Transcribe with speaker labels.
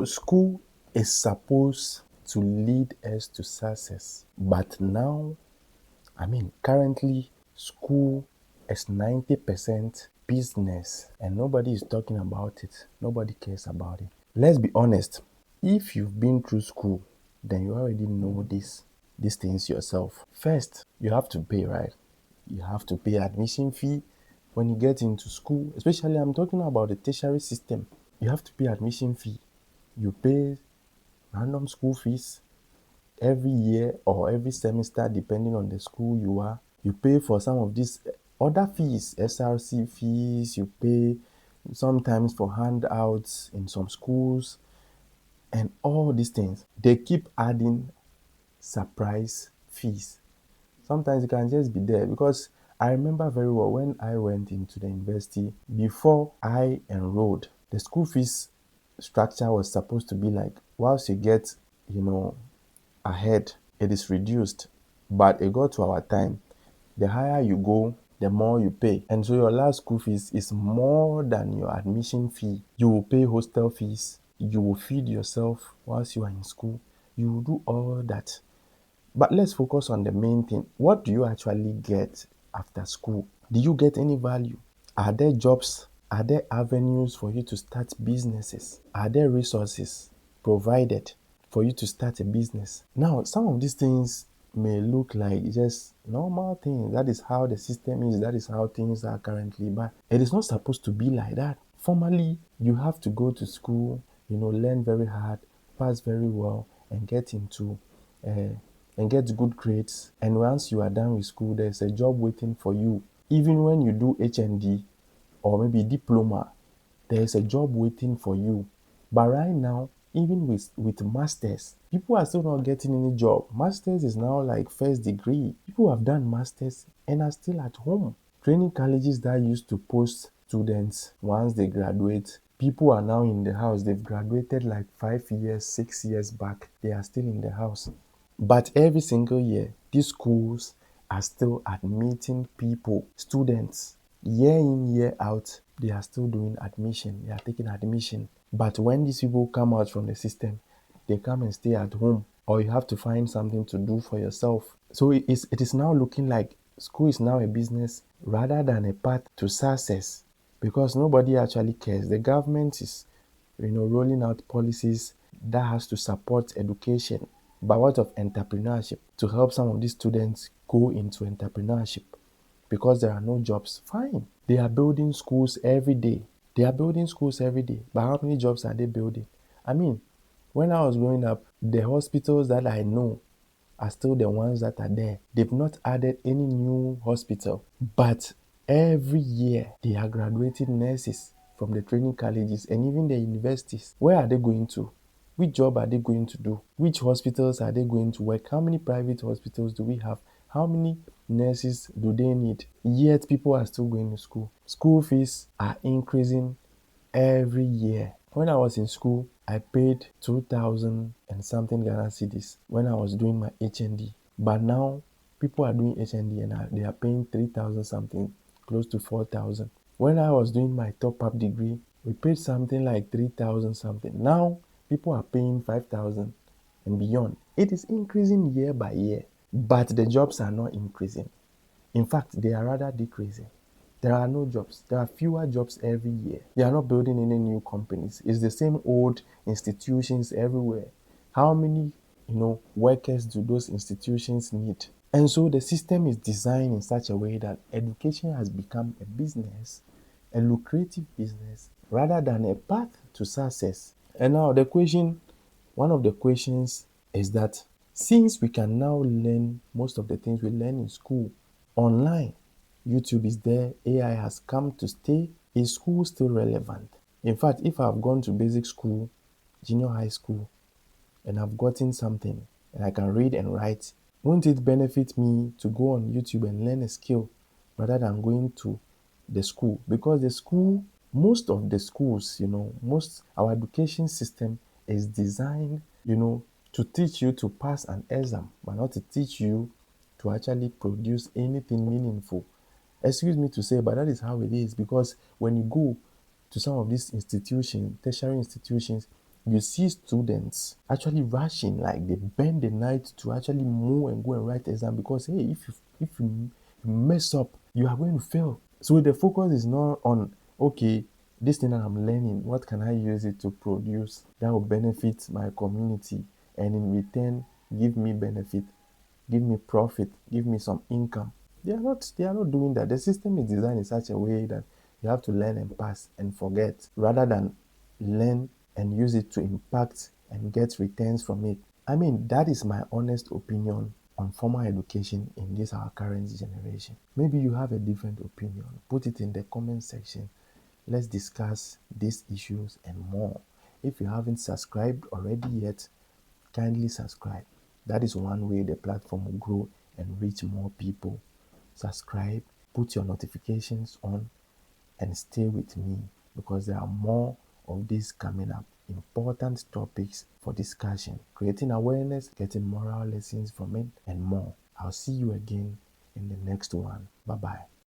Speaker 1: School is supposed to lead us to success. But now, currently, school is 90% business and nobody is talking about it. Nobody cares about it. Let's be honest. If you've been through school, then you already know these things yourself. First, you have to pay, right? You have to pay admission fee when you get into school. Especially, I'm talking about the tertiary system. You have to pay admission fee. You pay random school fees every year or every semester, depending on the school you are. You pay for some of these other fees, SRC fees, you pay sometimes for handouts in some schools, and all these things. They keep adding surprise fees. Sometimes it can just be there because I remember very well when I went into the university, before I enrolled, the school fees structure was supposed to be like, whilst you get, you know, ahead, it is reduced. But it got to our time. The higher you go, the more you pay. And so your last school fees is more than your admission fee. You will pay hostel fees. You will feed yourself whilst you are in school. You will do all that. But let's focus on the main thing. What do you actually get after school? Do you get any value? Are there jobs? Are there avenues for you to start businesses? Are there resources provided for you to start a business? Now, some of these things may look like just normal things. That is how the system is. That is how things are currently. But it is not supposed to be like that. Formally, you have to go to school, learn very hard, pass very well, and get into and get good grades. And once you are done with school, there's a job waiting for you. Even when you do HND or maybe diploma, there's a job waiting for you. But right now, even with masters, people are still not getting any job. Masters is now like first degree. People have done masters and are still at home. Training colleges that used to post students once they graduate, people are now in the house. They've graduated like 5 years, 6 years back. They are still in the house. But every single year, these schools are still admitting people, students. Year in, year out, they are still doing admission. They are taking admission. But when these people come out from the system, they come and stay at home, or you have to find something to do for yourself. So it is now looking like school is now a business rather than a path to success, because nobody actually cares. The government is, rolling out policies that has to support education. But what of entrepreneurship? To help some of these students go into entrepreneurship because there are no jobs. Fine. They are building schools every day. But how many jobs are they building? When I was growing up, the hospitals that I know are still the ones that are there. They've not added any new hospital. But every year, they are graduating nurses from the training colleges and even the universities. Where are they going to? Which job are they going to do? Which hospitals are they going to work? How many private hospitals do we have? How many nurses do they need? Yet people are still going to school. School fees are increasing every year. When I was in school, I paid 2,000 and something Ghana cedis when I was doing my HND. But now, people are doing HND and they are paying 3,000 something, close to 4,000. When I was doing my top-up degree, we paid something like 3,000 something. Now, people are paying 5,000 and beyond. It is increasing year by year, but the jobs are not increasing. In fact, they are rather decreasing. There are no jobs. There are fewer jobs every year. They are not building any new companies. It's the same old institutions everywhere. How many, workers do those institutions need? And so the system is designed in such a way that education has become a business, a lucrative business, rather than a path to success. And now one of the questions is that since we can now learn most of the things we learn in school online, YouTube is there, AI has come to stay, is school still relevant? In fact, if I've gone to basic school, junior high school, and I've gotten something, and I can read and write, won't it benefit me to go on YouTube and learn a skill rather than going to the school? Because most of the schools, our education system is designed, to teach you to pass an exam, but not to teach you to actually produce anything meaningful. Excuse me to say, but that is how it is, because when you go to some of these institutions, tertiary institutions, You see students actually rushing, like they bend the night to actually move and go and write exam because hey, if you mess up, you are going to fail. So the focus is not on okay, this thing that I'm learning, what can I use it to produce that will benefit my community and in return give me benefit, give me profit, give me some income. They are not doing that. The system is designed in such a way that you have to learn and pass and forget rather than learn and use it to impact and get returns from it. I mean, that is my honest opinion on formal education in this our current generation. Maybe you have a different opinion. Put it in the comment section. Let's discuss these issues and more. If you haven't subscribed already yet, kindly subscribe. That is one way the platform will grow and reach more people. Subscribe, put your notifications on, and stay with me because there are more of these coming up. Important topics for discussion, creating awareness, getting moral lessons from it, and more. I'll see you again in the next one. Bye bye.